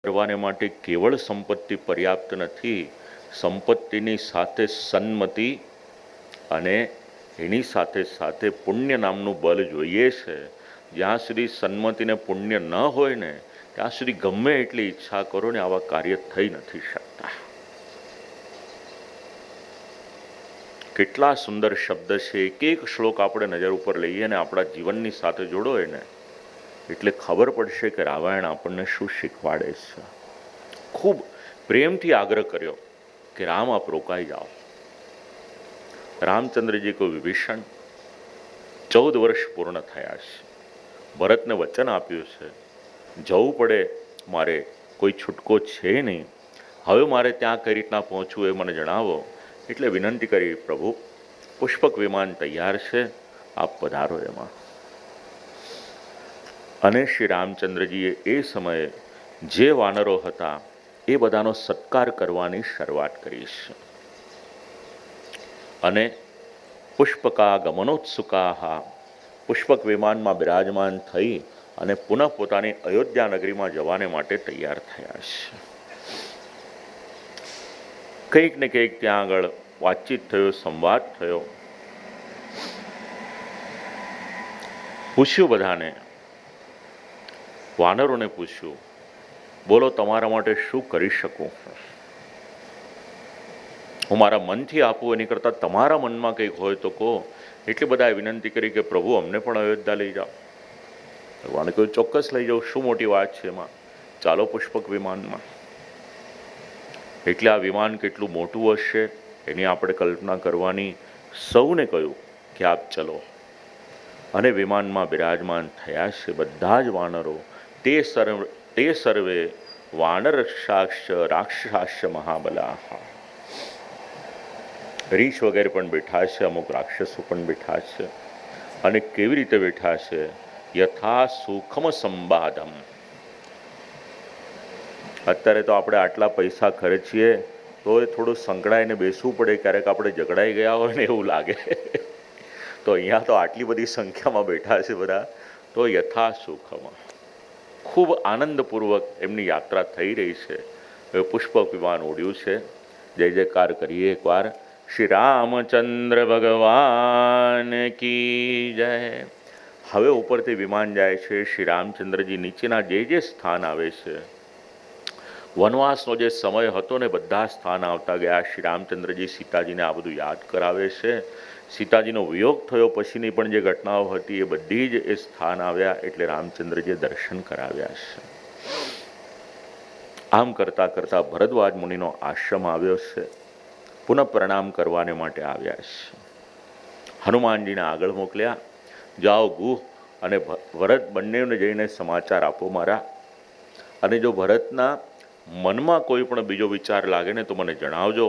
કરવાને માટે કેવળ સંપત્તિ પર્યાપ્ત નથી, સંપત્તિની સાથે સન્મતિ અને એની સાથે સાથે પુણ્ય નામનું બળ જોઈએ છે. જ્યાં સુધી સન્મતિને પુણ્ય ન હોય ને ત્યાં સુધી ગમે એટલી ઈચ્છા કરો ને આવા કાર્ય થઈ નથી શકતા. કેટલા સુંદર શબ્દ છે. એક એક શ્લોક આપણે નજર ઉપર લઈએ ને આપણા જીવનની સાથે જોડો ને એટલે ખબર પડશે કે રામાયણ આપણને શું શીખવાડે છે. ખૂબ પ્રેમથી આગ્રહ કર્યો કે રામ આપ રોકાઈ જાઓ. રામચંદ્રજી કોઈ વિભીષણ 14 વર્ષ પૂર્ણ થયા છે. ભરતને વચન આપ્યું છે જવું પડે મારે, કોઈ છૂટકો છે નહીં. હવે મારે ત્યાં કઈ રીતના પહોંચવું એ મને જણાવો. એટલે વિનંતી કરી, પ્રભુ પુષ્પક વિમાન તૈયાર છે, આપ પધારો એમાં. અને શ્રી રામચંદ્રજીએ એ સમયે જે વાનરો હતા એ બધાનો સત્કાર કરવાની શરૂઆત કરી છે. અને પુષ્પકા ગમનોત્સુકા પુષ્પક વિમાનમાં બિરાજમાન થઈ અને પુનઃ પોતાની અયોધ્યા નગરીમાં જવાને માટે તૈયાર થયા છે. કંઈક ને કંઈક ત્યાં આગળ વાતચીત થયો, સંવાદ થયો. પૂછ્યું બધાને, વાનરોને પૂછ્યું, બોલો તમારા માટે શું કરી શકું? હું મારા મનથી આપું એની કરતાં તમારા મનમાં કંઈક હોય તો કહો. એટલે બધાએ વિનંતી કરી કે પ્રભુ અમને પણ અયોધ્યા લઈ જાઓ. ભગવાને કહ્યું ચોક્કસ લઈ જાઓ, શું મોટી વાત છે એમાં, ચાલો પુષ્પક વિમાનમાં. એટલે આ વિમાન કેટલું મોટું હશે એની આપણે કલ્પના કરવાની. સૌને કહ્યું કે આપ ચલો. અને વિમાનમાં બિરાજમાન થયા છે બધા જ વાનરો. તે સર્વે વાનરક્ષાક્ષ રાક્ષસાશ્ચ મહાબલા. રીછ વગેરે પણ બેઠા છે, અમુક રાક્ષસો પણ બેઠા છે. અને કેવી રીતે બેઠા છે? યથા સુખમ સંબાધમ. અત્યારે તો આપણે આટલા પૈસા ખર્ચીએ તો એ થોડું સંકળાઈને બેસવું પડે. ક્યારેક આપણે ઝઘડાઈ ગયા હોય ને એવું લાગે. તો અહીંયા તો આટલી બધી સંખ્યામાં બેઠા છે બધા. તો યથા સુખમ ખૂબ આનંદપૂર્વક એમની યાત્રા થઈ રહી છે. હવે પુષ્પક વિમાન ઉડ્યું છે. જય જયકાર કરીએ એકવાર. શ્રી રામચંદ્ર ભગવાન કી જય. હવે ઉપરથી વિમાન જાય છે. શ્રી રામચંદ્રજી નીચેના જે સ્થાન આવે છે, વનવાસનો જે સમય હતો ને બધા સ્થાન આવતા ગયા. શ્રી રામચંદ્રજી સીતાજીને આ બધું યાદ કરાવે છે. સીતાજીનો વિયોગ થયો પછીની પણ જે ઘટનાઓ હતી એ બધી જ એ સ્થાન આવ્યા. એટલે રામચંદ્રજીએ દર્શન કરાવ્યા છે. આમ કરતાં કરતાં ભરદ્વાજ મુનિનો આશ્રમ આવ્યો છે. પુનઃ પ્રણામ કરવાને માટે આવ્યા છે. હનુમાનજીને આગળ મોકલ્યા, જાઓ ગુહ અને ભરત બંનેને જઈને સમાચાર આપો મારા. અને જો ભરતના મનમાં કોઈ પણ બીજો વિચાર લાગે ને તો મને જણાવજો.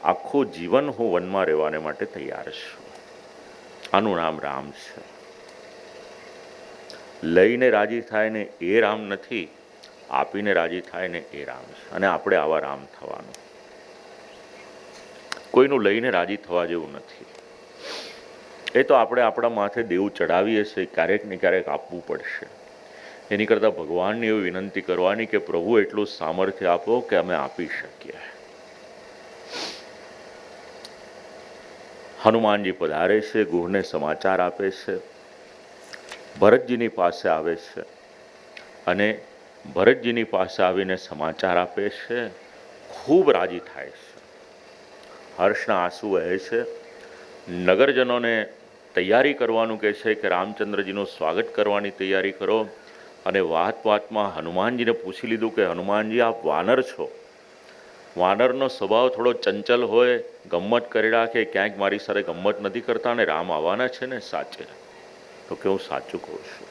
આખું જીવન હું વનમાં રહેવાને માટે તૈયાર છું. આનું નામ રામ છે. લઈને રાજી થાય ને એ રામ નથી, આપીને રાજી થાય ને એ રામ છે. અને આપણે આવા રામ થવાનું. કોઈનું લઈને રાજી થવા જેવું નથી. એ તો આપણે આપણા માથે દેવું ચડાવીએ છીએ, ક્યારેક ને ક્યારેક આપવું પડશે. એની કરતાં ભગવાનને એવી વિનંતી કરવાની કે પ્રભુ એટલું સામર્થ્ય આપો કે અમે આપી શકીએ. હનુમાનજી પધારે છે, ગુહને સમાચાર આપે છે, ભરતજીની પાસે આવે છે. અને ભરતજીની પાસે આવીને સમાચાર આપે છે. ખૂબ રાજી થાય છે, હર્ષના આંસુ વહે છે. નગરજનોને તૈયારી કરવાનું કહે છે કે રામચંદ્રજીનું સ્વાગત કરવાની તૈયારી કરો. અને વાતમાં હનુમાનજીને પૂછી લીધું કે હનુમાનજી આપ વાનર છો, વાનરનો સ્વભાવ થોડો ચંચલ હોય, ગમ્મત કરી રાખે, ક્યાંક મારી સાથે ગમ્મત નથી કરતા. ને રામ આવવાના છે ને સાચે? તો કે હું સાચું કહું છું.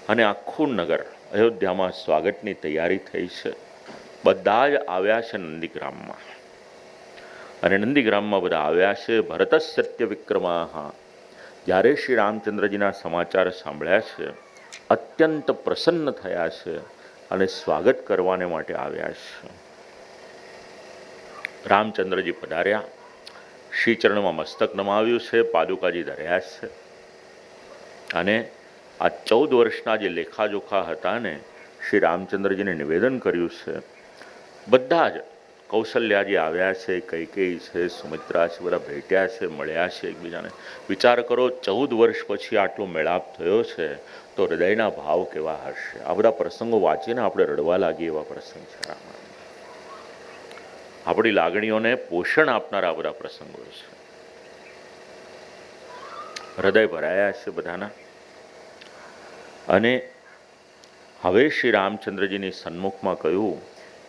અને આખું નગર અયોધ્યામાં સ્વાગતની તૈયારી થઈ છે. બધા જ આવ્યા છે નંદીગ્રામમાં. અને નંદીગ્રામમાં બધા આવ્યા છે. ભરત સત્ય વિક્રમા. જ્યારે શ્રી રામચંદ્રજીના સમાચાર સાંભળ્યા છે, અત્યંત પ્રસન્ન થયા છે અને સ્વાગત કરવાને માટે આવ્યા છે. રામચંદ્રજી પધાર્યા, શ્રીચરણમાં મસ્તક નમાવ્યું છે, પાદુકાજી ધર્યા છે. અને આ 14 વર્ષના જે લેખાજોખા હતા ને શ્રી રામચંદ્રજીને નિવેદન કર્યું છે. બધા જ કૌશલ્યાજી આવ્યા છે, કૈકેયી છે, સુમિત્રા છે, બધા ભેટ્યા છે, મળ્યા છે એકબીજાને. વિચાર કરો, 14 વર્ષ પછી આટલો મેળાપ થયો છે તો હૃદયના ભાવ કેવા હશે. આ બધા પ્રસંગો વાંચીને આપણે રડવા લાગીએ એવા પ્રસંગ છે. આપણી લાગણીઓને પોષણ આપનારા બધા પ્રસંગો છે. હૃદય ભરાયા છે બધાના. અને હવે શ્રી રામચંદ્રજીની સન્મુખમાં કહ્યું,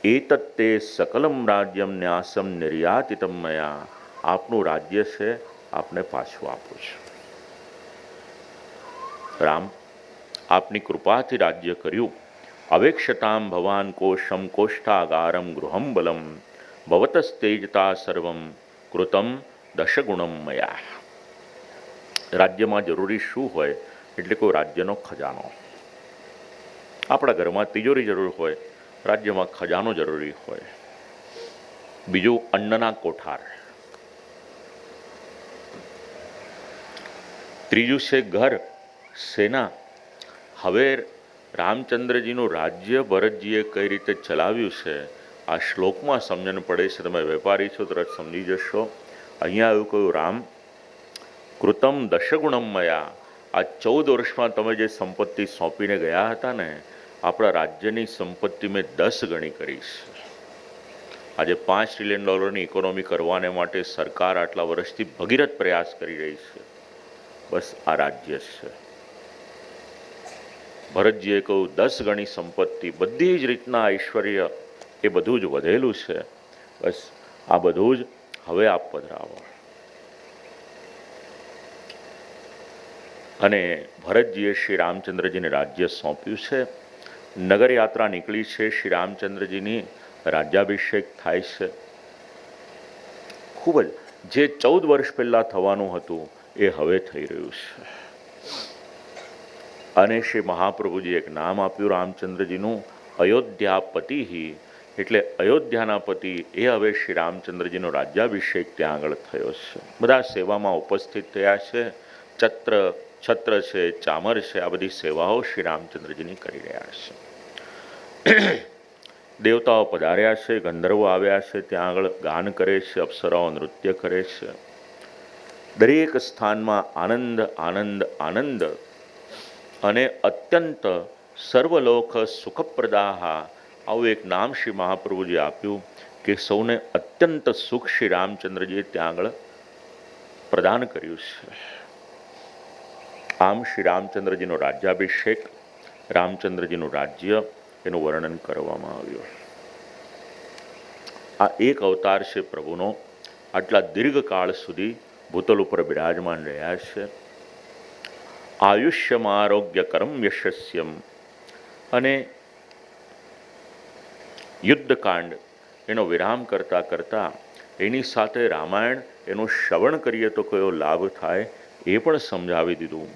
એતત્ તે સકલમ રાજ્યમ ન્યાસમ નિર્યાતિતમ મયા. આપનું રાજ્ય છે, આપને પાછું આપું છું. રામ, આપની કૃપાથી રાજ્ય કર્યું. અવેક્ષતામ ભવાન કોશમ કોષ્ઠાગારમ ગૃહમ બલમ ભવતસ્તેજતા સર્વમ કૃતમ દશગુણમ મયા. રાજ્યમાં જરૂરી શું હોય? એટલે કોઈ રાજ્યનો ખજાનો. આપણા ઘરમાં તિજોરી જરૂર હોય, રાજ્યમાં ખજાનો જરૂરી હોય. બીજું અન્નના કોઠાર. ત્રીજું છે ઘર, સેના. હવે રામચંદ્રજીનું રાજ્ય ભરતજીએ કઈ રીતે ચલાવ્યું છે આ શ્લોકમાં સમજણ પડે છે. તમે વેપારી છો તરત સમજી જશો. અહીંયા એવું કહ્યું, રામ કૃતમ દશગુણમ મયા. આ 14 વર્ષમાં તમે જે સંપત્તિ સોંપીને ગયા હતા ને, આપણા રાજ્યની સંપત્તિ મેં 10 ગણી કરી છે. આજે $5 ટ્રિલિયન ઇકોનોમી કરવાને માટે સરકાર આટલા વર્ષથી ભગીરથ પ્રયાસ કરી રહી છે. બસ આ રાજ્ય છે. ભરતજીએ કહ્યું 10 ગણી સંપત્તિ, બધી જ રીતના ઐશ્વર્ય, એ બધું જ વધેલું છે. બસ આ બધું જ હવે આપ પધરાવો. અને ભરતજીએ શ્રી રામચંદ્રજીને રાજ્ય સોંપ્યું છે. નગરયાત્રા નીકળી છે. શ્રી રામચંદ્રજીની રાજ્યાભિષેક થાય છે. ખૂબ જ જે 14 વર્ષ પહેલાં થવાનું હતું એ હવે થઈ રહ્યું છે. અને શ્રી મહાપ્રભુજી એક નામ આપ્યું રામચંદ્રજીનું, અયોધ્યાપતિ. એટલે અયોધ્યાના પતિ એ હવે શ્રી રામચંદ્રજીનો રાજ્યાભિષેક ત્યાં આગળ થયો છે. બધા સેવામાં ઉપસ્થિત થયા છે. છત્ર છે, ચામર છે, આ બધી સેવાઓ શ્રી રામચંદ્રજીની કરી રહ્યા છે. દેવતાઓ પધાર્યા છે, ગંધર્વો આવ્યા છે, ત્યાં આગળ ગાન કરે છે, અપ્સરાઓ નૃત્ય કરે છે. દરેક સ્થાનમાં આનંદ આનંદ આનંદ. અને અત્યંત સર્વલોક સુખપ્રદાહ, આવું એક નામ શ્રી મહાપ્રભુજી આપ્યું કે સૌને અત્યંત સુખ શ્રી રામચંદ્રજીએ ત્યાં આગળ પ્રદાન કર્યું છે. આમ શ્રી રામચંદ્રજીનો રાજ્યાભિષેક, રામચંદ્રજીનું રાજ્ય, એનું વર્ણન કરવામાં આવ્યું. આ એક અવતાર છે પ્રભુનો. આટલા દીર્ઘકાળ સુધી ભૂતલ ઉપર બિરાજમાન રહ્યા છે. આયુષ્યમ આરોગ્યકરમ યશસ્યમ. અને યુદ્ધકાંડ એનો વિરામ કરતાં કરતાં એની સાથે રામાયણ એનું શ્રવણ કરીએ તો કયો લાભ થાય એ પણ સમજાવી દીધું.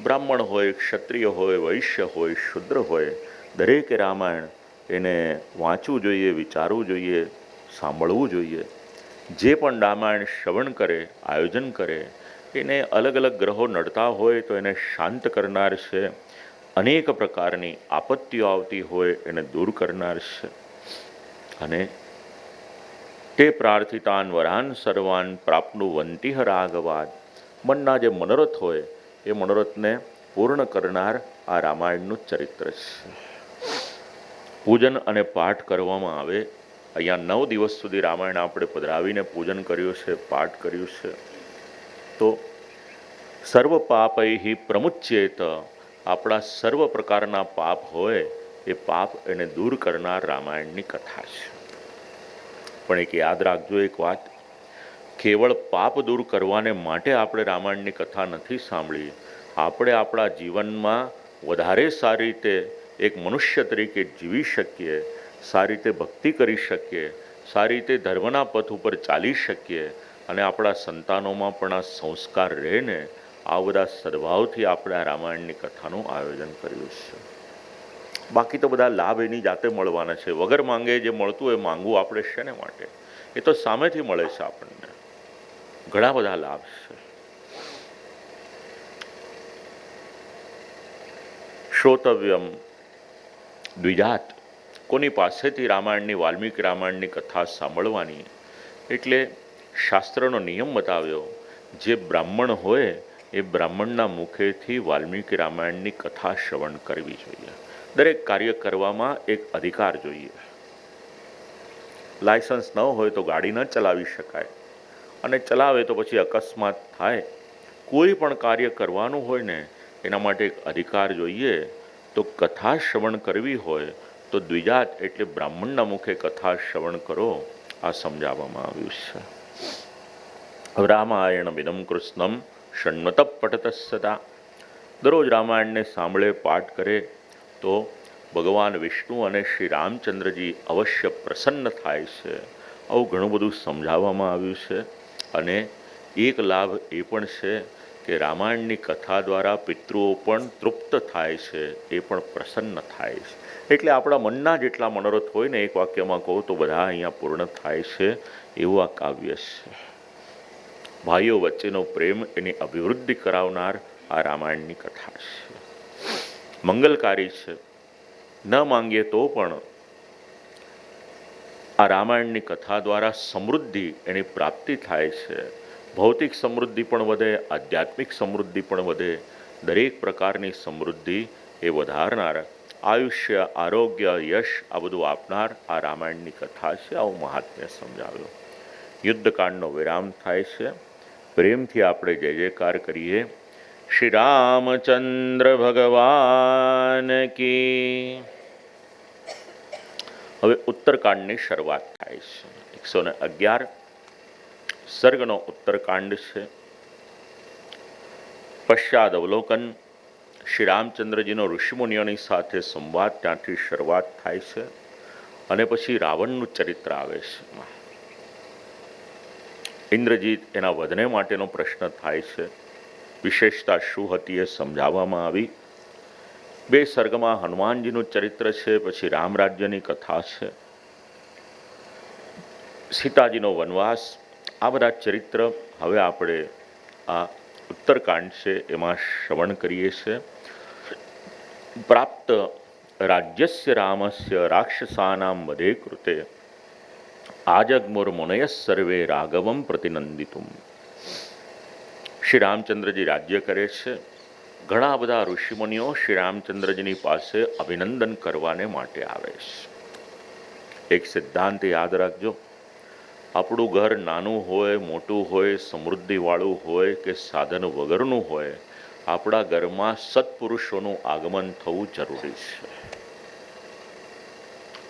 બ્રાહ્મણ હોય, ક્ષત્રિય હોય, વૈશ્ય હોય, શુદ્ર હોય, દરેકે રામાયણ એને વાંચવું જોઈએ, વિચારવું જોઈએ, સાંભળવું જોઈએ. જે પણ રામાયણ શ્રવણ કરે, આયોજન કરે, એને અલગ અલગ ગ્રહો નડતા હોય તો એને શાંત કરનાર છે. અનેક પ્રકારની આપત્તિઓ આવતી હોય એને દૂર કરનાર છે. અને તે પ્રાર્થિતાન વરાન સર્વાન પ્રાપ્નુવંતિહ રાઘવાદ. મનના જે મનોરથ હોય એ મનોરથને પૂર્ણ કરનાર આ રામાયણનું ચરિત્ર છે. પૂજન અને પાઠ કરવામાં આવે. અહીંયા 9 દિવસ સુધી રામાયણ આપણે પધરાવીને પૂજન કર્યું છે, પાઠ કર્યું છે. તો સર્વ પાપૈહિ પ્રમુચ્યેત. આપણા સર્વ પ્રકારના પાપ હોય એ પાપ એને દૂર કરનાર રામાયણની કથા છે. પણ એક યાદ રાખજો એક વાત, કેવળ પાપ દૂર કરવાને માટે આપણે રામાયણની કથા નથી સાંભળી. આપણે આપણા જીવનમાં વધારે સારી રીતે એક મનુષ્ય તરીકે જીવી શકીએ, સારી રીતે ભક્તિ કરી શકીએ, સારી રીતે ધર્મના પથ ઉપર ચાલી શકીએ, અને આપણા સંતાનોમાં પણ આ સંસ્કાર રહે ને, આ બધા સદભાવથી આપણે આ રામાયણની કથાનું આયોજન કર્યું છે. બાકી તો બધા લાભ એની જાતે મળવાના છે. વગર માંગે જે મળતું હોય માંગવું આપણે શેને માટે? એ તો સામેથી મળે છે આપણને. ઘણા બધા લાભ છે. શ્રોતવ્યમ, દ્વિજાત કોની પાસેથી રામાયણની વાલ્મીકી રામાયણની કથા સાંભળવાની? એટલે શાસ્ત્રનો નિયમ બતાવ્યો, જે બ્રાહ્મણ હોય એ બ્રાહ્મણના મુખેથી વાલ્મીકી રામાયણની કથા શ્રવણ કરવી જોઈએ. દરેક કાર્ય કરવામાં એક અધિકાર જોઈએ. લાયસન્સ ન હોય તો ગાડી ન ચલાવી શકાય, અને ચલાવે તો પછી અકસ્માત થાય. કોઈ પણ કાર્ય કરવાનું હોય ને એના માટે એક અધિકાર જોઈએ. તો કથા શ્રવણ કરવી હોય તો દ્વિજાત એટલે બ્રાહ્મણના મુખે કથા શ્રવણ કરો, આ સમજાવવામાં આવ્યું છે. રામાયણ વિદમ કૃષ્ણમ ષણ્મત પઠત સદા. દરરોજ રામાયણને સાંભળે, પાઠ કરે તો ભગવાન વિષ્ણુ અને શ્રી રામચંદ્રજી અવશ્ય પ્રસન્ન થાય છે. આવું ઘણું બધું સમજાવવામાં આવ્યું છે. અને એક લાભ એ પણ છે કે રામાયણની કથા દ્વારા પિતૃઓ પણ તૃપ્ત થાય છે, એ પણ પ્રસન્ન થાય છે. એટલે આપણા મનના જેટલા મનોરથ હોય ને, એક વાક્યમાં કહું તો બધા અહીંયા પૂર્ણ થાય છે, એવું આ કાવ્ય છે. ભાઈઓ વચ્ચેનો પ્રેમ એની અભિવૃદ્ધિ કરાવનાર આ રામાયણની કથા છે. મંગલકારી છે. ન માંગીએ તો પણ આ રામાયણની કથા દ્વારા સમૃદ્ધિ એની પ્રાપ્તિ થાય છે. ભૌતિક સમૃદ્ધિ પણ વધે, આધ્યાત્મિક સમૃદ્ધિ પણ વધે. દરેક પ્રકારની સમૃદ્ધિ એ વધારનાર, આયુષ્ય, આરોગ્ય, યશ આ બધું આપનાર આ રામાયણની કથા છે. આવું મહાત્મ્ય સમજાવ્યું. યુદ્ધકાંડનો વિરામ થાય છે. પ્રેમથી આપણે જય જયકાર કરીએ. શ્રી રામચંદ્ર ભગવાન કી. હવે ઉત્તરકાંડની શરૂઆત થાય છે. 111 સર્ગનો ઉત્તરકાંડ છે. પશ્ચાદ અવલોકન. શ્રી રામચંદ્રજીનો ઋષિમુનિઓની સાથે સંવાદ ત્યાંથી શરૂઆત થાય છે. અને પછી રાવણનું ચરિત્ર આવે છે. ઇન્દ્રજીત એના વધને માટેનો પ્રશ્ન થાય છે. વિશેષતા શું હતી એ સમજાવવામાં આવી. 2 સર્ગમાં હનુમાનજીનું ચરિત્ર છે. પછી રામ રાજ્યની કથા છે. સીતાજીનો વનવાસ, આ બધા ચરિત્ર હવે આપણે આ ઉત્તરકાંડ છે એમાં શ્રવણ કરીએ છીએ. પ્રાપ્ત રાજ્યસ્ય રામસ્ય રાક્ષસાનામ વધે કૃતે આજગ્મુર્મુનય સર્વે રાઘવમ પ્રતિનંદિતુમ. શ્રી રામચંદ્રજી રાજ્ય કરે છે. ઘણા બધા ઋષિમુનિઓ શ્રી રામચંદ્રજીની પાસે અભિનંદન કરવાને માટે આવે છે. એક સિદ્ધાંત યાદ રાખજો, આપણું ઘર નાનું હોય, મોટું હોય, સમૃદ્ધિવાળું હોય કે સાધન વગરનું હોય, આપણા ઘરમાં સત્પુરુષોનું આગમન થવું જરૂરી છે.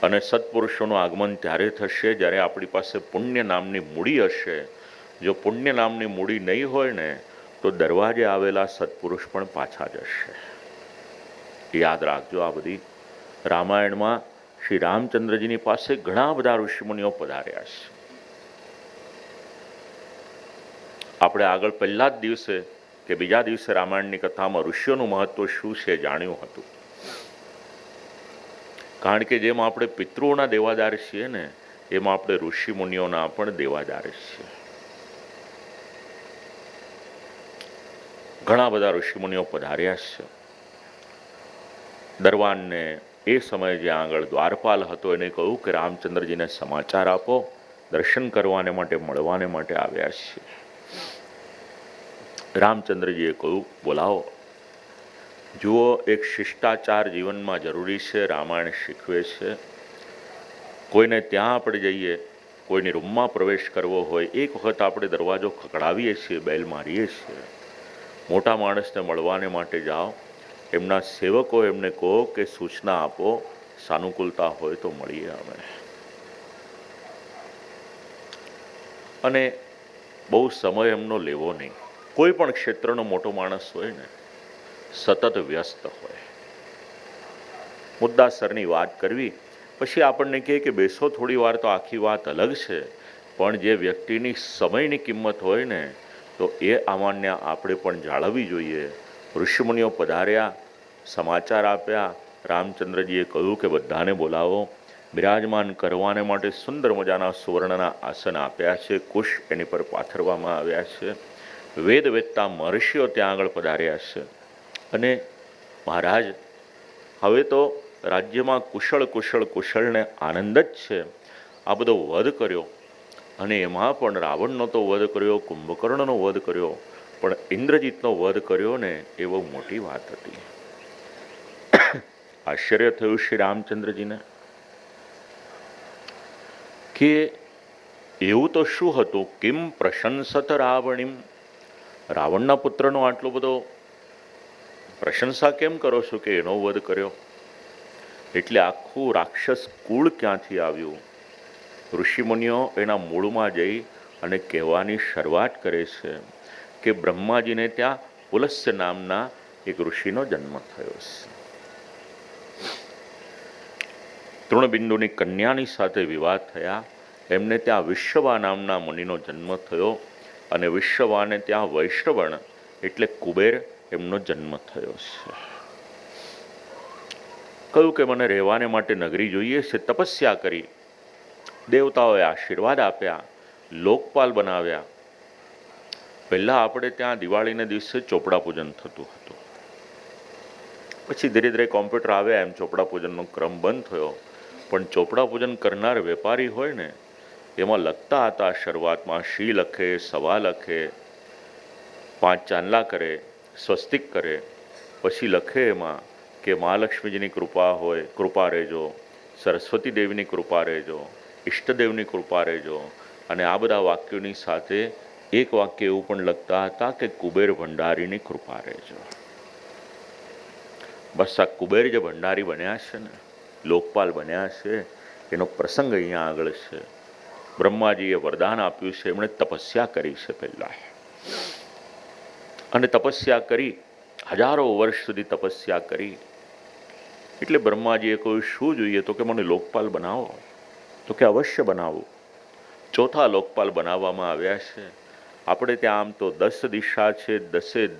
અને સત્પુરુષોનું આગમન ત્યારે થશે જ્યારે આપણી પાસે પુણ્ય નામની મૂડી હશે. જો પુણ્ય નામની મૂડી નહીં હોય ને તો દરવાજે આવેલા સત્પુરુષ પણ પાછા જશે. યાદ રાખજો. આ બધી રામાયણમાં શ્રી રામચંદ્રજીની પાસે ઘણા બધા ઋષિમુનિઓ પધાર્યા છે. આપણે આગળ પહેલા જ દિવસે કે બીજા દિવસે રામાયણની કથામાં ઋષિઓનું મહત્વ શું છે જાણ્યું હતું. કારણ કે જેમ આપણે પિતૃઓના દેવાદાર છીએ ને, એમાં આપણે ઋષિમુનિઓના પણ દેવાદાર છીએ. ઘણા બધા ઋષિમુનિઓ પધાર્યા છે. દરવાનને એ સમયે જે આગળ દ્વારપાલ હતો એને કહ્યું કે રામચંદ્રજીને સમાચાર આપો, દર્શન કરવાને માટે, મળવાને માટે આવ્યા છીએ. રામચંદ્રજીએ કહ્યું બોલાવો. જુઓ, એક શિષ્ટાચાર જીવનમાં જરૂરી છે. રામાયણ શીખવે છે. કોઈને ત્યાં આપણે જઈએ, કોઈની રૂમમાં પ્રવેશ કરવો હોય, એક વખત આપણે દરવાજો ખખડાવીએ છીએ, બેલ મારીએ છીએ. મોટા માણસને મળવાને માટે જાઓ, એમના સેવકો એમને કહો કે સૂચના આપો, સાનુકૂળતા હોય તો મળીએ અમે. અને બહુ સમય એમનો લેવો નહીં. કોઈ પણ ક્ષેત્રનો મોટો માણસ હોય ને, સતત વ્યસ્ત હોય. મુદ્દાસરની વાત કરવી, પછી આપણને કહે કે બેસો થોડી વાર, તો આખી વાત અલગ છે. પણ જે વ્યક્તિની સમયની કિંમત હોય ને, તો એ અમાન્ય આપણે પણ જાળવવી જોઈએ. ઋષિમુનિઓ પધાર્યા, સમાચાર આપ્યા. રામચંદ્રજીએ કહ્યું કે બધાને બોલાવો. બિરાજમાન કરવાને માટે સુંદર મજાના સુવર્ણના આસન આપ્યા છે. કુશ એની પર પાથરવામાં આવ્યા છે. વેદ વેદતા મહર્ષિઓ ત્યાં આગળ પધાર્યા છે. અને મહારાજ, હવે તો રાજ્યમાં કુશળને આનંદ જ છે. આ બધો વધ કર્યો અને એમાં પણ રાવણનો તો વધ કર્યો, કુંભકર્ણનો વધ કર્યો, પણ ઇન્દ્રજીતનો વધ કર્યો ને એ બહુ મોટી વાત હતી. આશ્ચર્ય થયું શ્રી રામચંદ્રજીને કે એવું તો શું હતું? કિમ પ્રશંસત રાવણીમ, રાવણના પુત્રનો આટલો બધો પ્રશંસા કેમ કરો છો કે એનો વધ કર્યો? એટલે આખું રાક્ષસ કુળ ક્યાંથી આવ્યું? ઋષિમુનિઓ એના મૂળમાં જઈ અને કહેવાની શરૂઆત કરે છે કે બ્રહ્માજીને ત્યાં પુલસ્ય નામના એક ઋષિનો જન્મ થયો છે. તૃણબિંદુની કન્યાની સાથે વિવાહ થયા. એમને ત્યાં વિશ્વવા નામના મુનિનો જન્મ થયો અને વિશ્વવાને ત્યાં વૈશ્રવણ એટલે કુબેર એમનો જન્મ થયો છે. કહ્યું કે મને રહેવાને માટે નગરી જોઈએ છે. તપસ્યા કરી, દેવતાઓએ આશીર્વાદ આપ્યા, લોકપાલ બનાવ્યા. પહેલાં આપણે ત્યાં દિવાળીના દિવસે ચોપડા પૂજન થતું હતું. પછી ધીરે ધીરે કોમ્પ્યુટર આવ્યા એમ ચોપડા પૂજનનો ક્રમ બંધ થયો. પણ ચોપડા પૂજન કરનાર વેપારી હોય ને એમાં લખતા હતા શરૂઆતમાં શી લખે, સવા લખે, 5 ચાંદલા કરે, સ્વસ્તિક કરે. પછી લખે એમાં કે મહાલક્ષ્મીજીની કૃપા હોય, કૃપા રહેજો, સરસ્વતી દેવીની કૃપા રહેજો, ઈષ્ટદેવની કૃપા રહેજો. અને આ બધા વાક્યોની સાથે એક વાક્ય એવું પણ લખતા હતા કે કુબેર ભંડારીની કૃપા રહેજો. બસ આ કુબેર જે ભંડારી બન્યા છે ને, લોકપાલ બન્યા છે, એનો પ્રસંગ અહીંયા આગળ છે. બ્રહ્માજીએ વરદાન આપ્યું છે. એમણે તપસ્યા કરી છે પહેલાં, અને તપસ્યા કરી, હજારો વર્ષ સુધી તપસ્યા કરી. એટલે બ્રહ્માજીએ કહ્યું શું જોઈએ? તો કે મને લોકપાલ બનાવો. તો કે અવશ્ય બનાવો. ચોથા લોકપાલ બનાવવામાં આવ્યા છે. આપણે ત્યાં આમ તો 10 દિશા છે,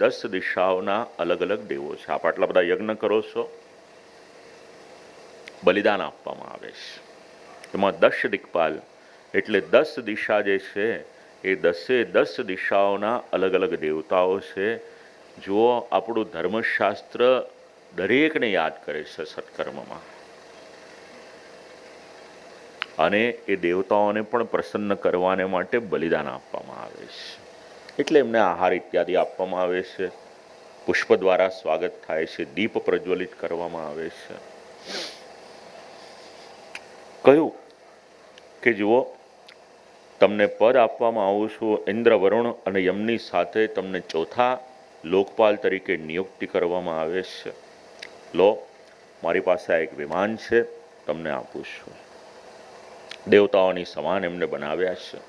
10 દિશાઓના અલગ અલગ દેવો છે. આપ આટલા બધા યજ્ઞ કરો છો, બલિદાન આપવામાં આવે છે. એમાં 10 દિક્પાલ એટલે 10 દિશા જે છે એ 10 દિશાઓના અલગ અલગ દેવતાઓ છે. જુઓ, આપણું ધર્મશાસ્ત્ર દરેકને યાદ કરે છે સત્કર્મમાં, અને એ દેવતાઓને પણ પ્રસન્ન કરવાને માટે બલિદાન આપવામાં આવે છે. એટલે એમને આહાર ઇત્યાદિ આપવામાં આવે છે. પુષ્પ દ્વારા સ્વાગત થાય છે, દીપ પ્રજ્વલિત કરવામાં આવે છે. કહ્યું કે જુઓ, તમને પદ આપવામાં આવું છું. ઇન્દ્ર, વરુણ અને યમની સાથે તમને ચોથા લોકપાલ તરીકે નિયુક્તિ કરવામાં આવે છે. લો, મારી પાસે આ એક વિમાન છે, તમને આપું છું. દેવતાઓની સમાન એમને બનાવ્યા છે.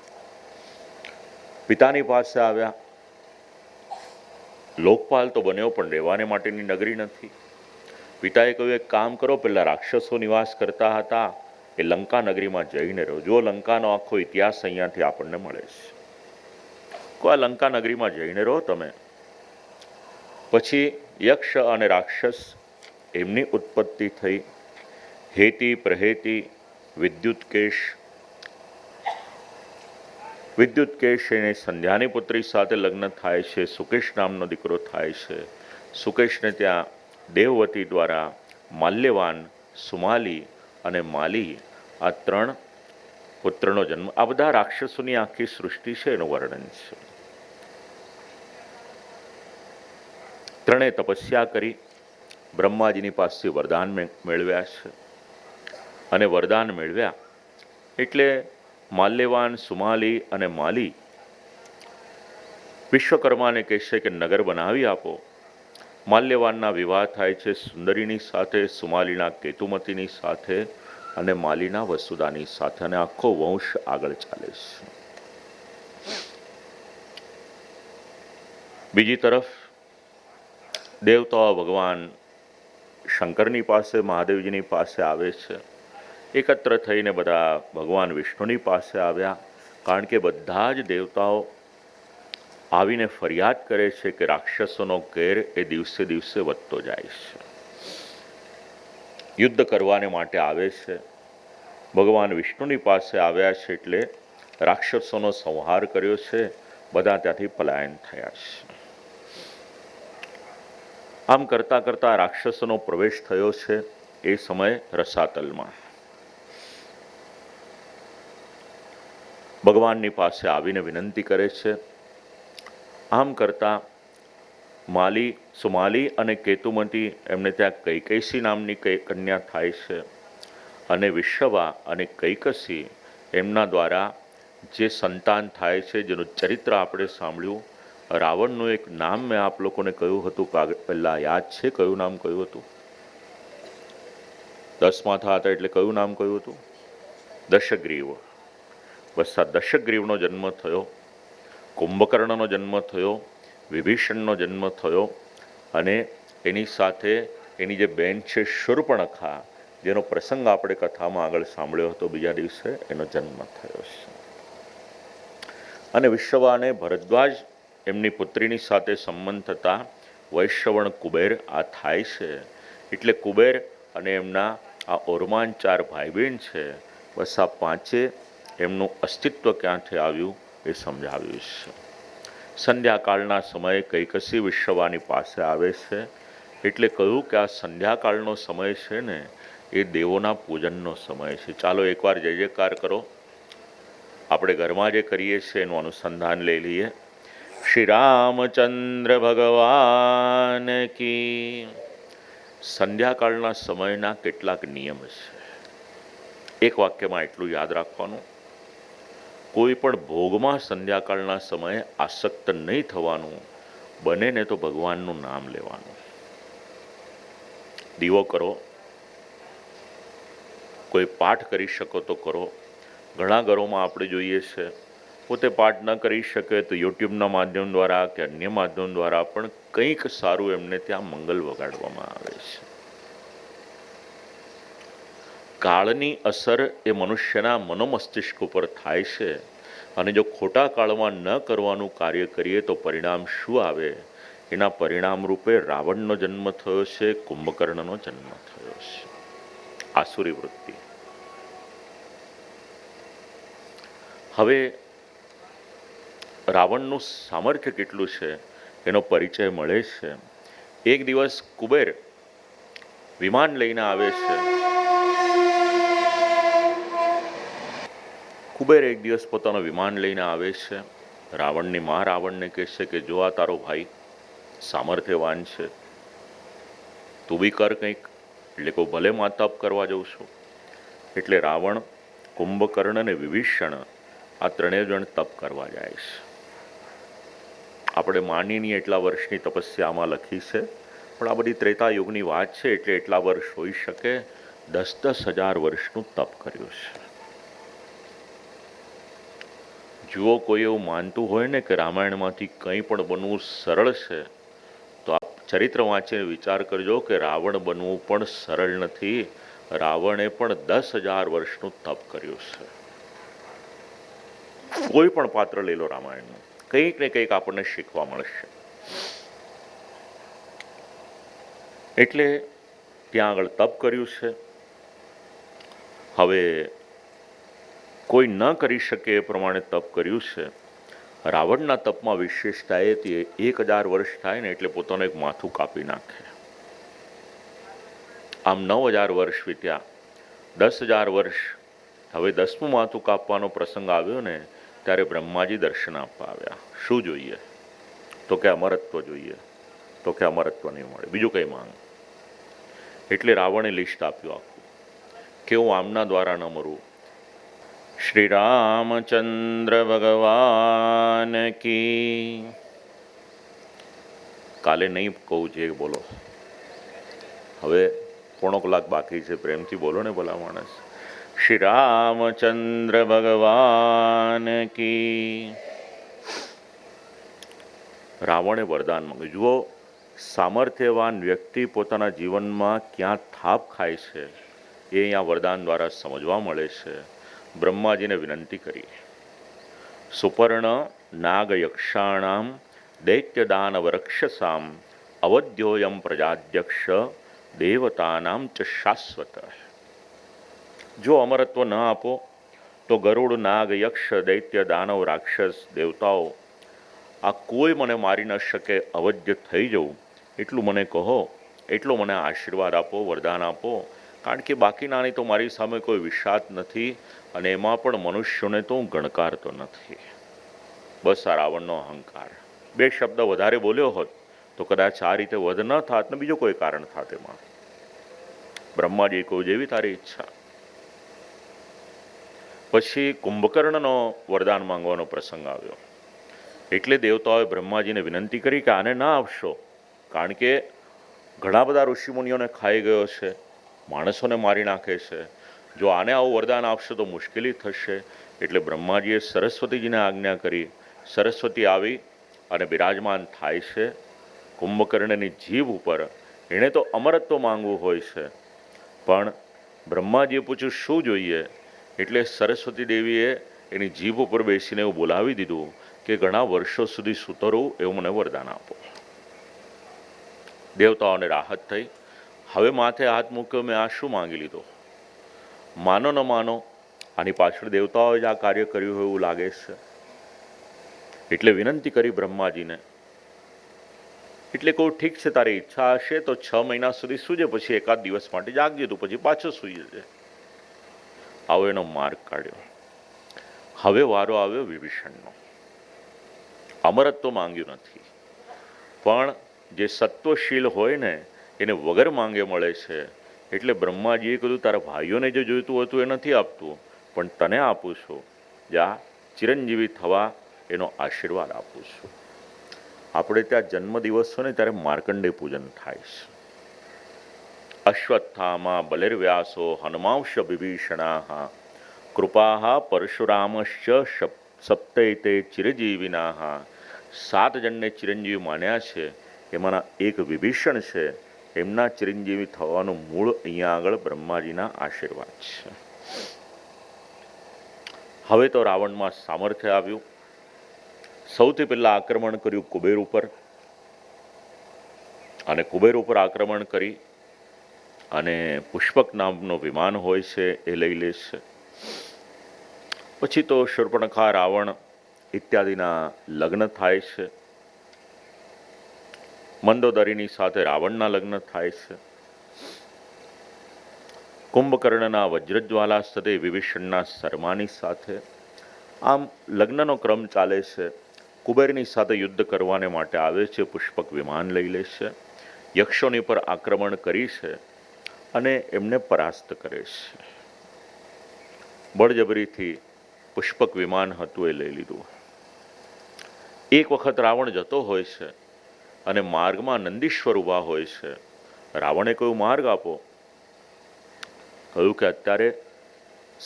પિતાની પાસે આવ્યા. લોકપાલ તો બન્યો, પણ રહેવાને માટેની નગરી નથી. પિતાએ કહ્યું એક કામ કરો, પહેલા રાક્ષસો નિવાસ કરતા હતા એ લંકા નગરીમાં જઈને રહો. જો લંકાનો આખો ઇતિહાસ અહીંયાથી આપણને મળે છે. કોઈ લંકા નગરીમાં જઈને રહો તમે. પછી યક્ષ અને રાક્ષસ એમની ઉત્પત્તિ થઈ. હેતી, પ્રહેતી, વિદ્યુતકેશ. વિદ્યુતકેશ એને સંધ્યાની પુત્રી સાથે લગ્ન થાય છે. સુકેશ નામનો દીકરો થાય છે. સુકેશને ત્યાં દેવવતી દ્વારા માલ્યવાન, સુમાલી અને માલી આ 3 પુત્રનો જન્મ. આ બધા રાક્ષસોની આખી સૃષ્ટિ છે, એનું વર્ણન છે. ત્રણેય તપસ્યા કરી, બ્રહ્માજીની પાસેથી વરદાન મેળવ્યા છે. અને વરદાન મેળવ્યા એટલે માલ્યવાન, સુમાલી અને માલી વિશ્વકર્માને કહેશે કે નગર બનાવી આપો. માલ્યવાનના વિવાહ થાય છે સુંદરીની સાથે, સુમાલીના કેતુમતીની સાથે અને માલીના વસુદાની સાથે, અને આખો વંશ આગળ ચાલે છે. બીજી તરફ દેવતાઓ ભગવાન શંકરની પાસે, મહાદેવજીની પાસે આવે છે. એકત્ર થઈને બધા ભગવાન વિષ્ણુની પાસે આવ્યા. કારણ કે બધા જ દેવતાઓ આવીને ફરિયાદ કરે છે કે રાક્ષસોનો કેર એ દિવસે દિવસે વધતો જાય છે. યુદ્ધ કરવાને માટે આવે છે. ભગવાન વિષ્ણુની પાસે આવ્યા છે એટલે રાક્ષસોનો સંહાર કર્યો છે. બધા ત્યાંથી પલાયન થયા છે. આમ કરતાં કરતાં રાક્ષસોનો પ્રવેશ થયો છે. એ સમય રસાતલમાં ભગવાનની પાસે આવીને વિનંતી કરે છે. આમ કરતાં સુમાલી અને કેતુમતી એમને ત્યાં કૈકેસી નામની કન્યા થાય છે, અને વિશ્વવા અને કૈકસી એમના દ્વારા જે સંતાન થાય છે, જેનું ચરિત્ર આપણે સાંભળ્યું. રાવણનું એક નામ મેં આપ લોકોને કહ્યું હતું પહેલાં, યાદ છે? કયું નામ કહ્યું હતું? 10મા હતા એટલે કયું નામ કહ્યું હતું? દશગ્રીવ. બસ આ દશગ્રીવનો જન્મ થયો, કુંભકર્ણનો જન્મ થયો, વિભીષણનો જન્મ થયો, અને એની સાથે એની જે બેન છે શૂર્પણખા, જેનો પ્રસંગ આપણે કથામાં આગળ સાંભળ્યો હતો બીજા દિવસે, એનો જન્મ થયો છે. અને વિશ્વવા અને ભરદ્વાજ એમની પુત્રીની સાથે સંબંધ થતા વૈશ્રવણ કુબેર આ થાય છે. એટલે કુબેર અને એમના આ ઓરમાન 4 ભાઈ બહેન છે. બસ આ પાંચે એમનું અસ્તિત્વ ક્યાંથી આવ્યું એ સમજાવ્યું છે. સંધ્યાકાળના સમયે કૈકસી વિશ્વવાની પાસે આવે છે. એટલે કહ્યું કે આ સંધ્યાકાળનો સમય છે ને, એ દેવોના પૂજનનો સમય છે. ચાલો એકવાર જય જયકાર કરો. આપણે ઘરમાં જે કરીએ છીએ એનું અનુસંધાન લઈ લઈએ. શ્રી રામચંદ્ર ભગવાન કી. સંધ્યાકાળના સમયના કેટલાક નિયમ છે. એક વાક્યમાં એટલું યાદ રાખવાનું, કોઈ પણ ભોગમાં સંધ્યાકાળના સમયે આસક્ત નહીં થવાનું. બને ને તો ભગવાનનું નામ લેવાનું. દીવો કરો, કોઈ પાઠ કરી શકો તો કરો. ઘણા ઘરોમાં આપણે જોઈએ છે પોતે પાઠ ન કરી શકે તો યુટ્યુબના માધ્યમ દ્વારા કે અન્ય માધ્યમ દ્વારા પણ કંઈક સારું એમને ત્યાં મંગલ વગાડવામાં આવે છે. કાળની અસર એ મનુષ્યના મનોમસ્તિષ્ક ઉપર થાય છે, અને જો ખોટા કાળમાં ન કરવાનું કાર્ય કરીએ તો પરિણામ શું આવે? એના પરિણામ રૂપે રાવણનો જન્મ થયો છે, કુંભકર્ણનો જન્મ થયો છે. આસુરી વૃત્તિ. હવે રાવણનું સામર્થ્ય કેટલું છે એનો પરિચય મળે છે. એક દિવસ કુબેર વિમાન લઈને આવે છે. કુબેર એક દિવસ પોતાનું વિમાન લઈને આવે છે. રાવણની મા રાવણને કહે છે કે જો આ તારો ભાઈ સામર્થ્યવાન છે, તું બી કર કંઈક. એટલે કોઈ ભલે માતાપ કરવા જઉં છું. એટલે રાવણ, કુંભકર્ણ અને વિભીષણ આ ત્રણેય જણ તપ કરવા જાય છે. આપણે માનીની એટલા વર્ષની તપસ્યામાં લખી છે, પણ આ બધી ત્રેતા યુગની વાત છે એટલે એટલા વર્ષ હોઈ શકે. 10,000 વર્ષનું તપ કર્યું છે. જુઓ, કોઈ એવું માનતું હોય ને કે રામાયણમાંથી કંઈ પણ બનવું સરળ છે, તો આપ ચરિત્ર વાંચીને વિચાર કરજો કે રાવણ બનવું પણ સરળ નથી. રાવણે પણ 10,000 વર્ષનું તપ કર્યું છે. કોઈ પણ પાત્ર લઈ લો રામાયણનું, કંઈક ને કંઈક આપણને શીખવા મળશે. એટલે ત્યાં આગળ તપ કર્યું છે. હવે કોઈ ન કરી શકે એ પ્રમાણે તપ કર્યું છે. રાવણના તપમાં વિશેષતા એ 1,000 વર્ષ થાય ને એટલે પોતાનું એક માથું કાપી નાખે. આમ 9,000 વર્ષ વીત્યા, 10,000 વર્ષ. હવે 10મું માથું કાપવાનો પ્રસંગ આવ્યો ને ત્યારે બ્રહ્માજી દર્શન આપવા આવ્યા. શું જોઈએ? તો કે અમરત્વ જોઈએ. તો કે અમરત્વ નહીં મળે, બીજું કંઈ માંગ. એટલે રાવણે લિસ્ટ આપ્યું આખું કે હું આમના દ્વારા ન મરું. શ્રી રામચંદ્ર ભગવાન કી. કાલે નહીં કહું જે બોલો. હવે 1/4 કલાક બાકી છે, પ્રેમથી બોલો ને ભલા માણસ. શ્રી રામચંદ્ર ભગવાન કી. રાવણે વરદાન માંગ્યું. જુઓ, સામર્થ્યવાન વ્યક્તિ પોતાના જીવનમાં ક્યાં થાપ ખાય છે એ અહીંયા વરદાન દ્વારા સમજવા મળે છે. બ્રહ્માજીને વિનંતી કરી. સુપર્ણ નાગ યક્ષાણામ દૈત્યદાનવ રક્ષસામ અવધ્યોયમ પ્રજાધ્યક્ષ દેવતાનામ ચ શાશ્વત. જો અમરત્વ ન આપો તો ગરુડ, નાગ, યક્ષ, દૈત્ય, દાનવ, રાક્ષસ, દેવતાઓ આ કોઈ મને મારી ન શકે. અવધ્ય થઈ જવું એટલું મને કહો, એટલો મને આશીર્વાદ આપો, વરદાન આપો. કારણ કે બાકીનાની તો મારી સામે કોઈ વિષાદ નથી, અને એમાં પણ મનુષ્યોને તો હું ગણકારતો નથી. બસ આ રાવણનો અહંકાર. 2 શબ્દ વધારે બોલ્યો હોત તો કદાચ આ રીતે વધ ન થાત ને બીજો કોઈ કારણ થાત. એમાં બ્રહ્માજી કહ્યું જેવી તારી ઈચ્છા. પછી કુંભકર્ણનો વરદાન માંગવાનો પ્રસંગ આવ્યો. એટલે દેવતાઓએ બ્રહ્માજીને વિનંતી કરી કે આને ના આપશો, કારણ કે ઘણા બધા ઋષિમુનિઓને ખાઈ ગયો છે, માણસોને મારી નાખે છે. જો આને આવું વરદાન આપશો તો મુશ્કેલી થશે. એટલે બ્રહ્માજીએ સરસ્વતીજીને આજ્ઞા કરી. સરસ્વતી આવી અને બિરાજમાન થાય છે કુંભકર્ણની જીભ ઉપર. એણે તો અમરત્વ માંગવું હોય છે, પણ બ્રહ્માજીએ પૂછ્યું શું જોઈએ, એટલે સરસ્વતી દેવીએ એની જીભ ઉપર બેસીને એવું બોલાવી દીધું કે ઘણા વર્ષો સુધી સૂતરું એવું મને વરદાન આપો. દેવતાઓને રાહત થઈ. હવે માથે હાથ મૂક્યો, મેં આ શું માંગી લીધો? માનો ન માનો, આની પાછળ દેવતાઓએ જ આ કાર્ય કર્યું હોય એવું લાગે છે. એટલે વિનંતી કરી બ્રહ્માજીને. એટલે કહું ઠીક છે, તારી ઈચ્છા હશે તો 6 મહિના સુધી સૂજે, પછી એકાદ દિવસ માટે જાગજે, તું પછી પાછો સૂઈ જજે. આવો એનો માર્ગ કાઢ્યો. હવે વારો આવ્યો વિભીષણનો. અમરત્વ માંગ્યું નથી, પણ જે સત્વશીલ હોય ને એને વગર માંગે મળે છે. એટલે બ્રહ્માજીએ કીધું તારા ભાઈઓને જે જોઈતું હતું એ નથી આપતું, પણ તને આપું છું. જા ચિરંજીવી થવા એનો આશીર્વાદ આપું છું. આપણે ત્યાં જન્મદિવસ હોય ને ત્યારે માર્કંડેય પૂજન થાય છે. અશ્વત્થામા બલિર્વ્યાસો હનુમાંશ વિભીષણા કૃપા પરશુરામશ્ચ સપ્તૈતે ચિરજીવિના. 7 જણને ચિરંજીવી માન્યા છે, એમાંના એક વિભીષણ છે. એમના ચિરંજીવી થવાનું મૂળ અહીંયા આગળ બ્રહ્માજીના આશીર્વાદ છે. હવે તો રાવણમાં સામર્થ્ય આવ્યું. સૌથી પહેલા આક્રમણ કર્યું કુબેર ઉપર, અને કુબેર ઉપર આક્રમણ કરી અને પુષ્પક નામનો વિમાન હોય છે એ લઈ લે છે. પછી તો શૂર્પણખા રાવણ ઇત્યાદિના લગ્ન થાય છે. મંદોદરીની સાથે રાવણના લગ્ન થાય છે. કુંભકર્ણના વજ્રજ્વાલા સાથે વિભીષણના શર્માની સાથે આમ લગ્નનો ક્રમ ચાલે છે. કુબેરની સાથે યુદ્ધ કરવાને માટે આવે છે, પુષ્પક વિમાન લઈ લે છે, યક્ષોની પર આક્રમણ કરી છે અને એમને પરાસ્ત કરે છે. બળજબરીથી પુષ્પક વિમાન હતું એ લઈ લીધું. એક વખત રાવણ જતો હોય છે અને માર્ગમાં નંદીશ્વર ઊભા હોય છે. રાવણે કહ્યું માર્ગ આપો. કહ્યું કે અત્યારે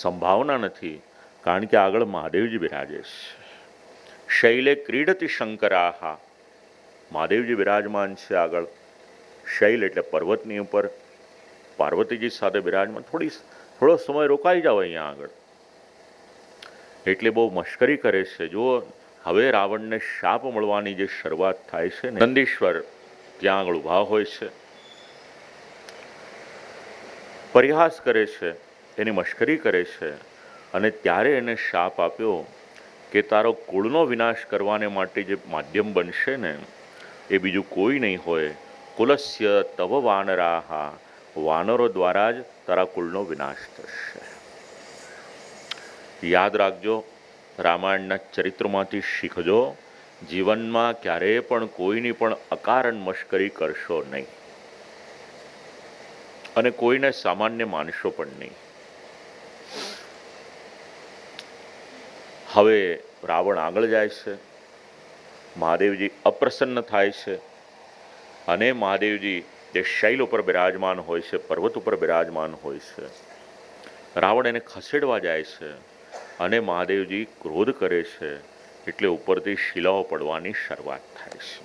સંભાવના નથી, કારણ કે આગળ મહાદેવજી બિરાજે છે. શૈલે ક્રીડતી શંકરાહા. મહાદેવજી બિરાજમાન છે આગળ. શૈલ એટલે પર્વતની ઉપર પાર્વતીજી સાથે બિરાજમાન. થોડો સમય રોકાઈ જાઓ અહીંયા આગળ. એટલે બહુ મશ્કરી કરે છે. જો હવે રાવણને શાપ મળવાની જે શરૂઆત થાય છે ને, નંદીશ્વર ત્યાં આગળ ઊભા હોય છે, પરિહાસ કરે છે, એની મશ્કરી કરે છે, અને ત્યારે એને શાપ આપ્યો કે તારો કુળનો વિનાશ કરવાને માટે જે માધ્યમ બનશે ને એ બીજું કોઈ નહીં હોય. કુલસ્ય તવ વાનરાહા. વાનરો દ્વારા જ તારા કુળનો વિનાશ થશે. યાદ રાખજો, રામાયણના ચરિત્રમાંથી શીખજો, જીવનમાં ક્યારેય પણ કોઈની પણ અકારણ મશ્કરી કરશો નહીં, અને કોઈને સામાન્ય માનશો પણ નહીં. હવે રાવણ આગળ જાય છે. મહાદેવજી અપ્રસન્ન થાય છે, અને મહાદેવજી જે શૈલ ઉપર બિરાજમાન હોય છે, પર્વત ઉપર બિરાજમાન હોય છે, રાવણ એને ખસેડવા જાય છે, અને મહાદેવજી ક્રોધ કરે છે. એટલે ઉપરથી શિલાઓ પડવાની શરૂઆત થાય છે.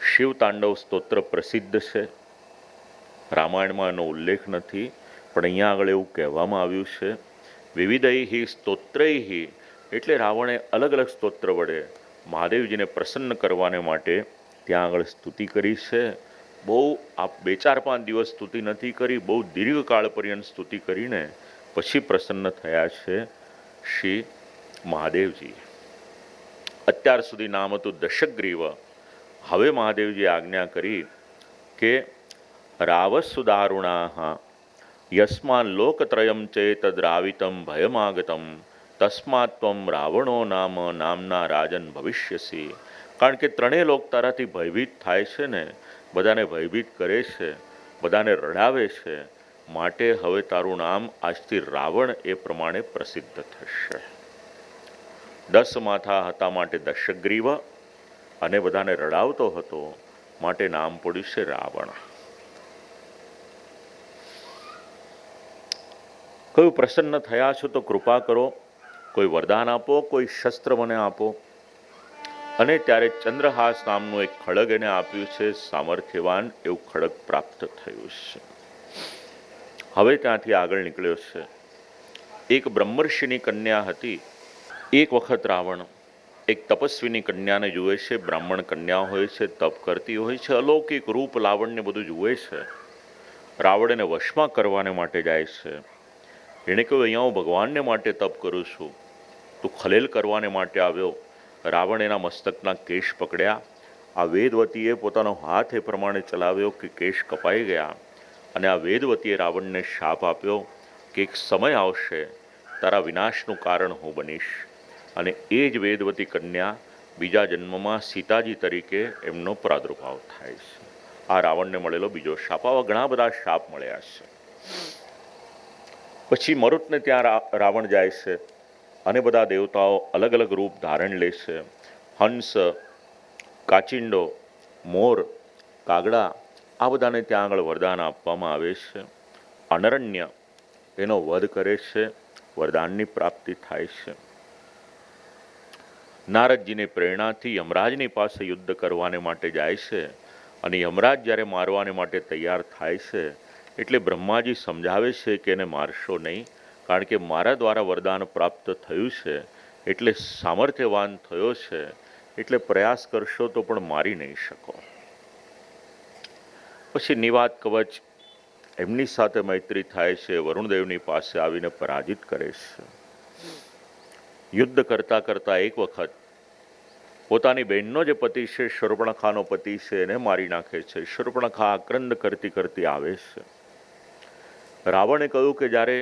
શિવ તાંડવ સ્તોત્ર પ્રસિદ્ધ છે. રામાયણમાં એનો ઉલ્લેખ નથી, પણ અહીંયા આગળ એવું કહેવામાં આવ્યું છે. વિવિધૈ સ્તોત્રૈ. એટલે રાવણે અલગ અલગ સ્તોત્ર વડે મહાદેવજીને પ્રસન્ન કરવાને માટે ત્યાં આગળ સ્તુતિ કરી છે. બહુ 2-4-5 દિવસ સ્તુતિ નથી કરી, બહુ દીર્ઘકાળ પર્યંત સ્તુતિ કરીને પછી પ્રસન્ન થયા છે શ્રી મહાદેવજી. અત્યાર સુધી નામ હતું દશગ્રીવ. હવે મહાદેવજીએ આજ્ઞા કરી કે રાવસ્સુ દારુણા યસ્માન લોકત્રયમ ચેતદ્રાવિતમ ભયમાગતમ તસ્માત્ ત્વમ રાવણો નામ નામના રાજન ભવિષ્યસી. કારણ કે ત્રણેય લોક તારાથી ભયભીત થાય છે ને, બધાને ભયભીત કરે છે, બધાને રડાવે છે, માટે હવે તારું નામ આજથી રાવણ એ પ્રમાણે પ્રસિદ્ધ થશે. 10 માથા હતા માટે દશગ્રીવ, અને બધાને રડાવતો હતો માટે નામ પડ્યું છે રાવણ. કયું પ્રસન્ન થયા છો તો કૃપા કરો, કોઈ વરદાન આપો, કોઈ શસ્ત્ર મને આપો. અને ત્યારે ચંદ્રહાસ નામનું એક ખડગ એને આપ્યું છે, સામર્થ્યવાન એવું ખડગ પ્રાપ્ત થયું છે. હવે ત્યાંથી આગળ નીકળ્યો છે. એક બ્રહ્મર્ષિની કન્યા હતી. એક વખત રાવણ એક તપસ્વીની કન્યાને જુએ છે. બ્રાહ્મણ કન્યા હોય છે, તપ કરતી હોય છે, અલૌકિક રૂપ લાવણ્ય બધું જુએ છે. રાવણ એને વશમાં કરવાને માટે જાય છે. એણે કહ્યું, અહીંયા હું ભગવાનને માટે તપ કરું છું, તું ખલેલ કરવાને માટે આવ્યો. રાવણ એના મસ્તકના કેશ પકડ્યા. આ વેદવતીએ પોતાનો હાથ એ પ્રમાણે ચલાવ્યો કે કેશ કપાઈ ગયા. અને આ વેદવતીએ રાવણને શાપ આપ્યો કે એક સમય આવશે તારા વિનાશનું કારણ હું બનીશ. અને એ જ વેદવતી કન્યા બીજા જન્મમાં સીતાજી તરીકે એમનો પ્રાદુર્ભાવ થાય છે. આ રાવણને મળેલો બીજો શાપ. આવા ઘણા બધા શાપ મળ્યા છે. પછી મરુતને ત્યાં રાવણ જાય છે, અને બધા દેવતાઓ અલગ અલગ રૂપ ધારણ લે છે. હંસ, કાચિંડો, મોર, કાગડા, આ બધાને ત્યાં આગળ વરદાન આપવામાં આવે છે. અનરણ્ય એનો વધ કરે છે, વરદાનની પ્રાપ્તિ થાય છે. નારદજીની પ્રેરણાથી યમરાજની પાસે યુદ્ધ કરવાને માટે જાય છે. અને યમરાજ જ્યારે મારવાને માટે તૈયાર થાય છે, એટલે બ્રહ્માજી સમજાવે છે કે એને મારશો નહીં, કારણ કે મારા દ્વારા વરદાન પ્રાપ્ત થયું છે, એટલે સામર્થ્યવાન થયો છે, એટલે પ્રયાસ કરશો તો પણ મારી નહીં શકો. પછી નિવાત કવચ એમની સાથે મૈત્રી થાય છે, વરુણદેવની પાસે આવીને પરાજિત કરે છે. યુદ્ધ કરતા કરતા એક વખત પોતાની બહેનનો જે પતિ છે, શૂર્પણખાનો પતિ છે, એને મારી નાખે છે. શૂર્પણખા આક્રંદ કરતી કરતી આવે છે. રાવણે કહ્યું કે જ્યારે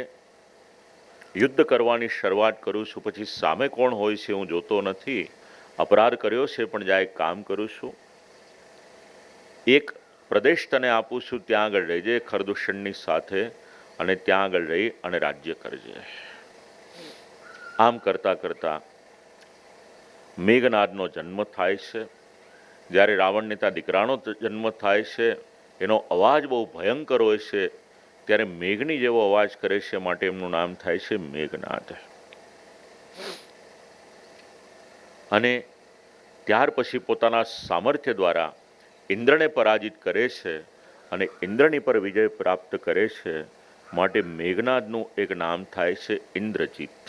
યુદ્ધ કરવાની શરૂઆત કરું છું, પછી સામે કોણ હોય છે હું જોતો નથી. અપરાધ કર્યો છે, પણ જ્યાં એક કામ કરું છું, એક પ્રદેશ તને આપું છું, ત્યાં આગળ રહેજે ખરદૂષણની સાથે, અને ત્યાં આગળ રહી અને રાજ્ય કરજે. આમ કરતા કરતા મેઘનાદનો જન્મ થાય છે. જ્યારે રાવણને ત્યાં દીકરાનો જન્મ થાય છે, એનો અવાજ બહુ ભયંકર હોય છે. ત્યારે મેઘની જેવો અવાજ કરે છે, માટે એમનું નામ થાય છે મેઘનાદ. અને ત્યાર પછી પોતાના સામર્થ્ય દ્વારા ઇન્દ્રને પરાજિત કરે છે, અને ઇન્દ્રની પર વિજય પ્રાપ્ત કરે છે, માટે મેઘનાદનું એક નામ થાય છે ઇન્દ્રજીત.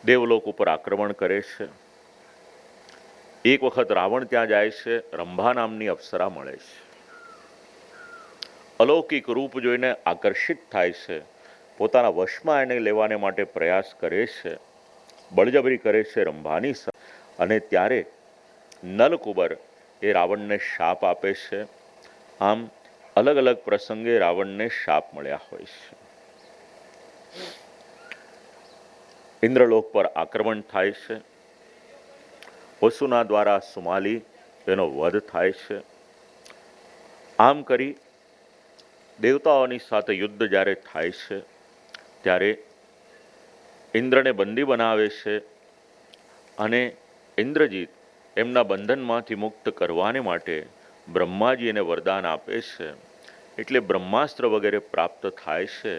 દેવલોક ઉપર આક્રમણ કરે છે. એક વખત રાવણ ત્યાં જાય છે, રંભા નામની અપ્સરા મળે છે. અલૌકિક રૂપ જોઈને આકર્ષિત થાય છે. પોતાના વશમાં એને લેવાને માટે પ્રયાસ કરે છે, બળજબરી કરે છે રંભાની સાથે. અને ત્યારે નલકુબર એ રાવણને શાપ આપે છે. આમ અલગ અલગ પ્રસંગે રાવણને શાપ મળ્યા હોય છે. ઇન્દ્રલોક પર આક્રમણ થાય છે. વસુના દ્વારા સુમાલી એનો વધ થાય છે. આમ કરી દેવતાઓની સાથે યુદ્ધ જ્યારે થાય છે, ત્યારે ઇન્દ્રને બંદી બનાવે છે. અને ઇન્દ્રજીત એમના બંધનમાંથી મુક્ત કરવાને માટે બ્રહ્માજી એને વરદાન આપે છે. એટલે બ્રહ્માસ્ત્ર વગેરે પ્રાપ્ત થાય છે.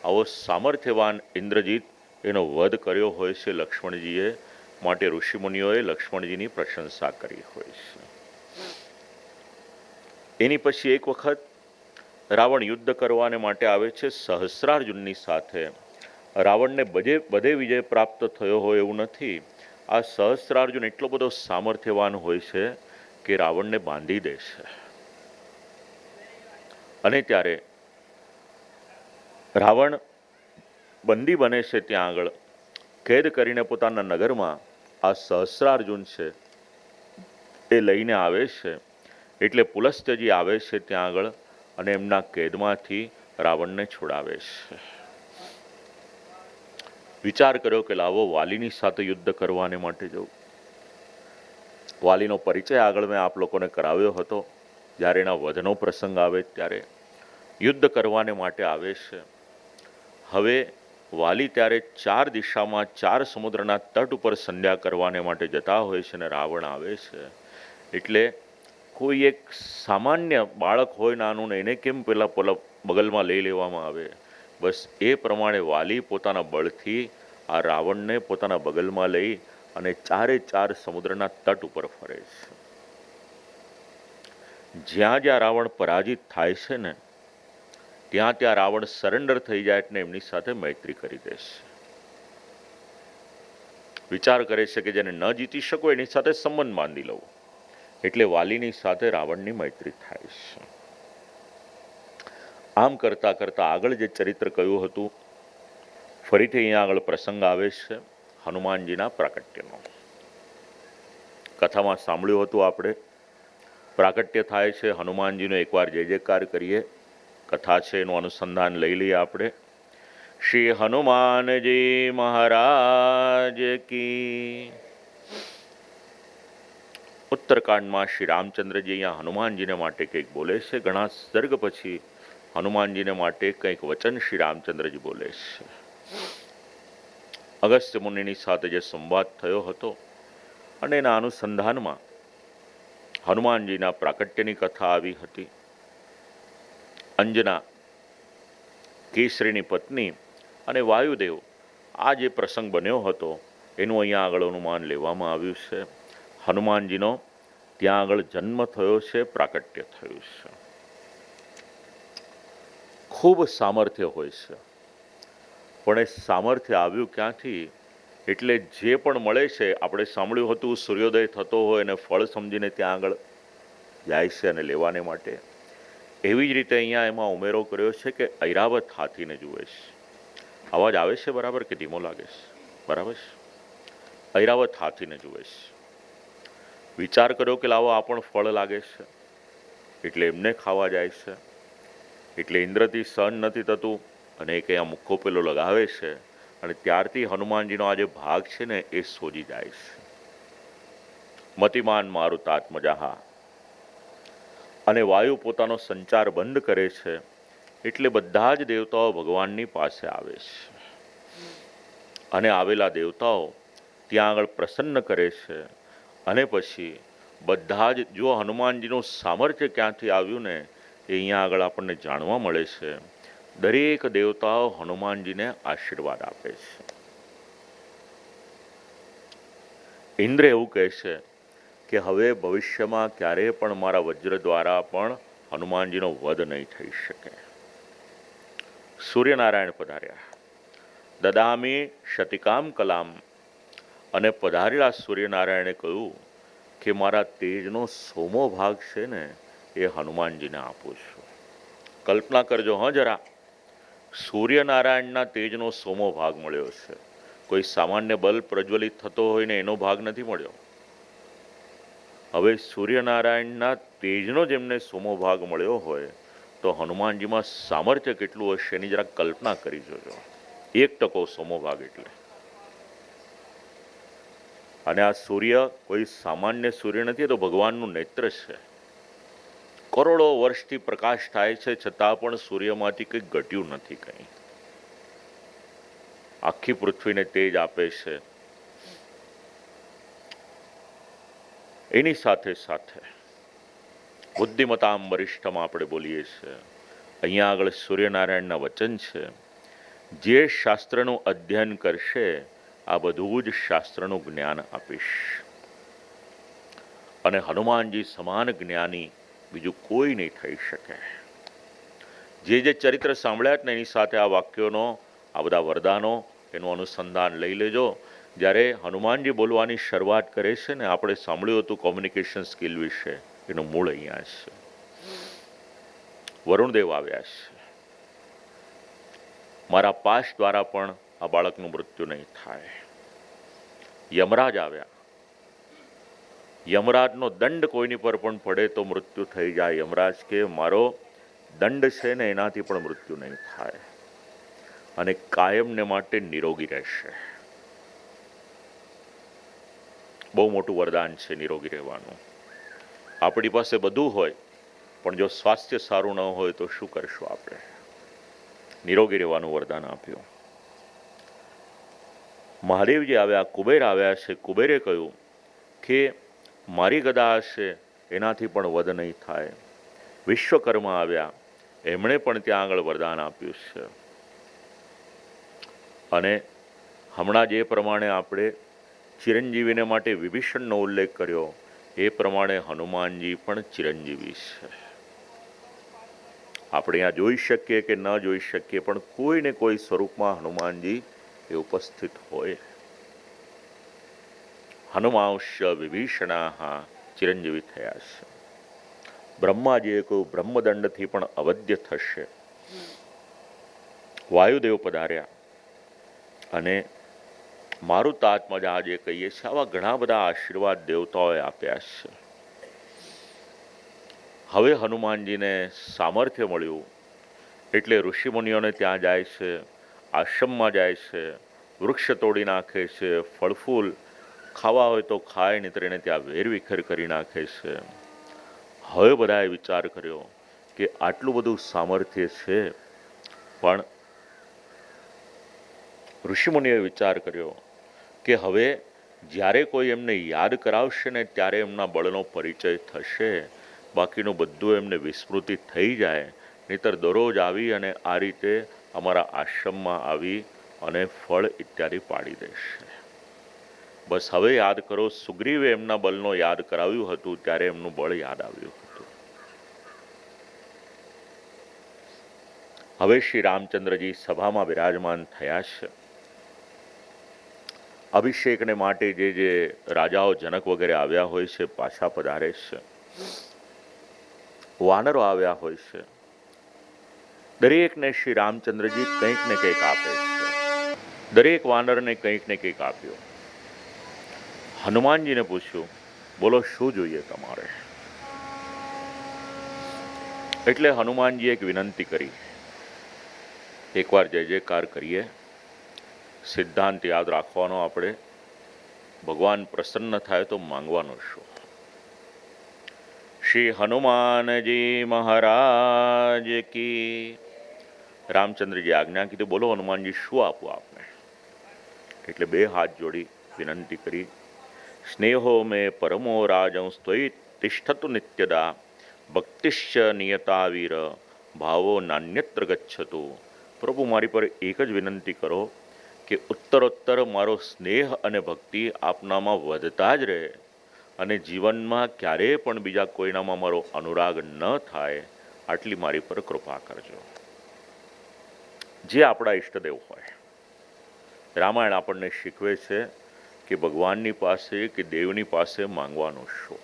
આવો સામર્થ્યવાન ઇન્દ્રજીત એનો વધ કર્યો હોય છે લક્ષ્મણજીએ, માટે ઋષિમુનિઓએ લક્ષ્મણજીની પ્રશંસા કરી હોય છે. એની પછી એક વખત રાવણ યુદ્ધ કરવાને માટે આવે છે સહસ્રાર્જુનની સાથે. રાવણને બધે વિજય પ્રાપ્ત થયો હોય એવું નથી. આ સહસ્રાર્જુન એટલો બધો સામર્થ્યવાન હોય છે કે રાવણને બાંધી દે છે. અને ત્યારે રાવણ બંદી બને છે. ત્યાં આગળ કેદ કરીને પોતાના નગરમાં આ સહસ્રાર્જુન છે એ લઈને આવે છે. એટલે પુલસ્ત્યજી આવે છે ત્યાં આગળ અને એમના કેદમાંથી રાવણને છોડાવે છે. વિચાર કર્યો કે લાવો વાલીની સાથે યુદ્ધ કરવાને માટે જવું. વાલીનો પરિચય આગળ મેં આપ લોકોને કરાવ્યો હતો. જ્યારે એના વધનો પ્રસંગ આવે ત્યારે યુદ્ધ કરવાને માટે આવે છે. હવે વાલી ત્યારે 4 દિશામાં 4 સમુદ્રના તટ ઉપર સંધ્યા કરવાને માટે જતા હોય છે અને રાવણ આવે છે. એટલે કોઈ એક સામાન્ય બાળક હોય નાનું ને એને કેમ પેલા બગલમાં લઈ લેવામાં આવે, બસ એ પ્રમાણે વાલી પોતાના બળથી આ રાવણને પોતાના બગલમાં લઈ અને 4 સમુદ્રના તટ ઉપર ફરે છે. જ્યાં જ્યાં રાવણ પરાજિત થાય છે ને ત્યાં ત્યાં રાવણ સરેન્ડર થઈ જાય એટલે એમની સાથે મૈત્રી કરી દેશે. વિચાર કરે છે કે જેને ન જીતી શકો એની સાથે સંબંધ બાંધી લઉં. એટલે વાલીની સાથે રાવણની મૈત્રી થાય છે. આમ કરતા કરતા આગળ જે ચરિત્ર કહ્યું હતું ફરીથી અહીંયા આગળ પ્રસંગ આવે છે હનુમાનજીના પ્રાકટ્યનો. કથામાં સાંભળ્યું હતું આપણે. પ્રાકટ્ય થાય છે હનુમાનજીનો. એકવાર જય જયકાર કરીએ. કથા છે એનું અનુસંધાન લઈ લઈએ આપણે. શ્રી હનુમાનજી મહારાજ કી. ઉત્તરકાંડમાં શ્રી રામચંદ્રજી અહીંયા હનુમાનજીને માટે કંઈક બોલે છે. ઘણા સર્ગ પછી હનુમાનજીને માટે કંઈક વચન શ્રી રામચંદ્રજી બોલે છે. અગસ્ત્ય મુનિની સાથે જે સંવાદ થયો હતો અને એના અનુસંધાનમાં હનુમાનજીના પ્રાકટ્યની કથા આવી હતી. અંજના કેસરીની પત્ની અને વાયુદેવ આ જે પ્રસંગ બન્યો હતો એનું અહીંયા આગળ અનુમાન લેવામાં આવ્યું છે. હનુમાનજીનો ત્યાં આગળ જન્મ થયો છે, પ્રાકટ્ય થયું છે. ખૂબ સામર્થ્ય હોય છે, પણ એ સામર્થ્ય આવ્યું ક્યાંથી? એટલે જે પણ મળે છે, આપણે સાંભળ્યું હતું સૂર્યોદય થતો હોય અને ફળ સમજીને ત્યાં આગળ જાય છે અને લેવાને માટે. એવી જ રીતે અહીંયા એમાં ઉમેરો કર્યો છે કે ઐરાવત હાથીને જુએ છે. અવાજ આવે છે બરાબર કે ધીમો લાગે છે? બરાબર છે. ઐરાવત હાથીને જુએ છે. વિચાર કર્યો કે લાવો આ પણ ફળ લાગે છે એટલે એમને ખાવા જાય છે. એટલે ઇન્દ્રથી સહન નથી થતું અને એક અહીંયા મુક્કો પેલો લગાવે છે અને ત્યારથી હનુમાનજીનો આ જે ભાગ છે ને એ સોજી જાય છે. મતિમાન મારુતાત્મજા. અને વાયુ પોતાનો સંચાર બંધ કરે છે એટલે બધા જ દેવતાઓ ભગવાનની પાસે આવે છે અને આવેલા દેવતાઓ ત્યાં આગળ પ્રસન્ન કરે છે. અને પછી બધા જ જો હનુમાનજીનું સામર્થ્ય ક્યાંથી આવ્યું ને એ અહીંયા આગળ આપણને જાણવા મળે છે. દરેક દેવતાઓ હનુમાનજીને આશીર્વાદ આપે છે. ઇન્દ્ર એવું કહે છે કે હવે ભવિષ્યમાં ક્યારેય પણ મારા વજ્ર દ્વારા પણ હનુમાનજીનો વધ નહીં થઈ શકે. સૂર્યનારાયણ પધાર્યા. દદામી શતિકામ કલામ. અને પધારેલા સૂર્યનારાયણે કહ્યું કે મારા તેજનો સોમો ભાગ છે ને એ હનુમાનજીને આપું છું. કલ્પના કરજો જરા. સૂર્યનારાયણના તેજનો સોમો ભાગ મળ્યો છે. કોઈ સામાન્ય બલ્બ પ્રજ્વલિત થતો હોય ને એનો ભાગ નથી મળ્યો. હવે સૂર્યનારાયણના તેજનો જેમને સોમો ભાગ મળ્યો હોય તો હનુમાનજીમાં સામર્થ્ય કેટલું હશે એની જરા કલ્પના કરી જોજો. 1% સોમો ભાગ એટલે. અને આ સૂર્ય કોઈ સામાન્ય સૂર્ય નથી, તો ભગવાનનું નેત્ર છે. કરોડો વર્ષથી પ્રકાશ થાય છે છતાં પણ સૂર્યમાંથી કંઈ ઘટ્યું નથી. કંઈ આખી પૃથ્વીને તેજ આપે છે. એની સાથે સાથે બુદ્ધિમતામ વરિષ્ઠમ આપણે બોલીએ છીએ. અહીંયા આગળ સૂર્યનારાયણના વચન છે, જે શાસ્ત્રનું અધ્યયન કરશે આ બધું જ શાસ્ત્રનું જ્ઞાન આપીશ. અને હનુમાનજી સમાન જ્ઞાની બીજું કોઈ નહીં થઈ શકે. જે ચરિત્ર સાંભળ્યા ને એની સાથે આ વાક્યોનો, આ બધા વરદાનો એનું અનુસંધાન લઈ લેજો. જ્યારે હનુમાનજી બોલવાની શરૂઆત કરે છે ને, આપણે સાંભળ્યું હતું કોમ્યુનિકેશન સ્કિલ વિશે, એનું મૂળ અહીંયા છે. વરુણદેવ આવ્યા છે. મારા પાશ દ્વારા પણ આ બાળકનું મૃત્યુ નહીં થાય. યમરાજ આવ્યા. યમરાજનો દંડ કોઈની પર પણ પડે તો મૃત્યુ થઈ જાય. યમરાજ કે મારો દંડ છે ને એનાથી પણ મૃત્યુ નહીં થાય અને કાયમને માટે નિરોગી રહેશે. બહુ મોટું વરદાન છે નિરોગી રહેવાનું. આપણી પાસે બધું હોય પણ જો સ્વાસ્થ્ય સારું ન હોય તો શું કરશું આપણે? નિરોગી રહેવાનું વરદાન આપ્યું. મહાદેવજી આવ્યા, કુબેર આવ્યા છે. કુબેરે કહ્યું કે મારી ગદા હશે એનાથી પણ વધ નહીં થાય. વિશ્વકર્મા આવ્યા, એમણે પણ ત્યાં આગળ વરદાન આપ્યું છે. અને હમણાં જે પ્રમાણે આપણે ચિરંજીવીને માટે વિભીષણનો ઉલ્લેખ કર્યો એ પ્રમાણે હનુમાનજી પણ ચિરંજીવી છે. આપણે અહીંયા જોઈ શકીએ કે ન જોઈ શકીએ પણ કોઈને કોઈ સ્વરૂપમાં હનુમાનજી એ ઉપસ્થિત હોય. હનુમાંશ્ય વિભીષણા ચિરંજીવી થયા છે. બ્રહ્માજીએ કહ્યું બ્રહ્મદંડથી પણ અવધ્ય થશે. વાયુદેવ પધાર્યા અને મારુતાત્મજા જે કહીએ છીએ આવા ઘણા બધા આશીર્વાદ દેવતાઓએ આપ્યા છે. હવે હનુમાનજીને સામર્થ્ય મળ્યું એટલે ઋષિમુનિઓને ત્યાં જાય છે, આશ્રમમાં જાય છે, વૃક્ષ તોડી નાખે છે, ફળફૂલ ખાવા હોય તો ખાય, નહીંતર એને ત્યાં વેરવિખેર કરી નાખે છે. હવે બધાએ વિચાર કર્યો કે આટલું બધું સામર્થ્ય છે પણ ઋષિમુનિએ વિચાર કર્યો કે હવે જ્યારે કોઈ એમને યાદ કરાવશે ને ત્યારે એમના બળનો પરિચય થશે, બાકીનું બધું એમને વિસ્મૃતિ થઈ જાય. નહીંતર દરરોજ આવી અને આ રીતે અમારા આશ્રમમાં આવી અને ફળ ઇત્યાદિ પાડી દેશે. બસ હવે યાદ કરો, સુગ્રીવે એમના બળનો યાદ કરાવ્યું હતું ત્યારે એમનું બળ યાદ આવ્યું હતું. હવે શ્રી રામચંદ્રજી સભામાં બિરાજમાન થયા છે. અભિષેકને માટે જે રાજાઓ જનક વગેરે આવ્યા હોય છે પાછા પધારે છે. વાનરો આવ્યા હોય છે. દરેકને શ્રી રામચંદ્રજી કંઈક ને કંઈક આપે છે. દરેક વાનરને કંઈક ને કંઈક આપ્યું. હનુમાનજીને પૂછ્યું, બોલો શું જોઈએ તમારે? એટલે હનુમાનજીએ એક વિનંતી કરી. એકવાર જય જયકાર કરીએ. સિદ્ધાંત યાદ રાખવાનો આપણે, ભગવાન પ્રસન્ન થાય તો માંગવાનું શું? શ્રી હનુમાનજી મહારાજ કી. રામચંદ્રજી આજ્ઞા કીધી, બોલો હનુમાનજી શું આપું આપને? એટલે બે હાથ જોડી વિનંતી કરી. સ્નેહો મેં પરમો રાજંસ ત્વયિ તિષ્ઠતુ નિત્યદા ભક્તિશ્ચ નિયતા વીર ભાવો નાન્યત્ર ગચ્છતુ. પ્રભુ મારી પર એક જ વિનંતી કરો કે ઉત્તરોત્તર મારો સ્નેહ અને ભક્તિ આપનામાં વધતા જ રહે અને જીવનમાં ક્યારેય પણ બીજા કોઈનામાં મારો અનુરાગ ન થાય, આટલી મારી પર કૃપા કરજો. જે આપણા ઈષ્ટદેવ હોય. રામાયણ આપણને શીખવે છે કે ભગવાનની પાસે કે દેવની પાસે માંગવાનું શું.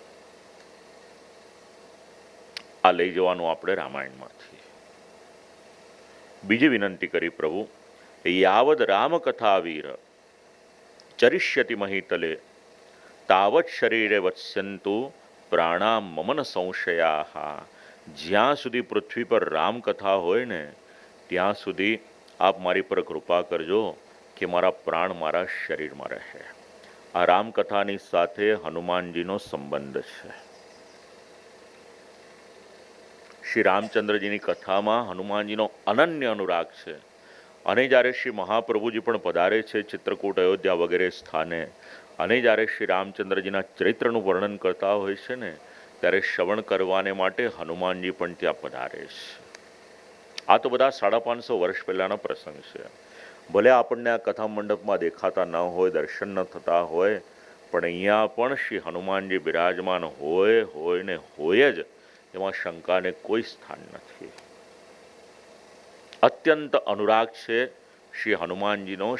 આ લઈ જવાનું આપણે રામાયણમાંથી. બીજી વિનંતી કરી, પ્રભુ યાવદ રામકથા વીર ચરિષ્યતિ મહીતલે તાવત શરીરે વત્સ્યંતુ પ્રાણા મમન સંશયા. જ્યાં સુધી પૃથ્વી પર રામકથા હોય ને ત્યાં સુધી આપ મારી પર કૃપા કરજો કે મારા પ્રાણ મારા શરીરમાં રહે. આ રામકથાની સાથે હનુમાનજીનો સંબંધ છે. શ્રી રામચંદ્રજીની કથામાં હનુમાનજીનો અનન્ય અનુરાગ છે. અને જ્યારે શ્રી મહાપ્રભુજી પણ પધારે છે ચિત્રકૂટ, અયોધ્યા વગેરે સ્થાને, અને જ્યારે શ્રી રામચંદ્રજીના ચરિત્રનું વર્ણન કરતા હોય છે ને ત્યારે શ્રવણ કરવાને માટે હનુમાનજી પણ ત્યાં પધારે છે. આ તો બધા 550 વર્ષ પહેલાનો પ્રસંગ છે. ભલે આપણને આ કથા મંડપમાં દેખાતા ન હોય, દર્શન ન થતા હોય, પણ અહીંયા પણ શ્રી હનુમાનજી બિરાજમાન હોય ને હોય જ, એમાં શંકાને કોઈ સ્થાન નથી. અત્યંત અનુરાગ છે શ્રી હનુમાનજીનો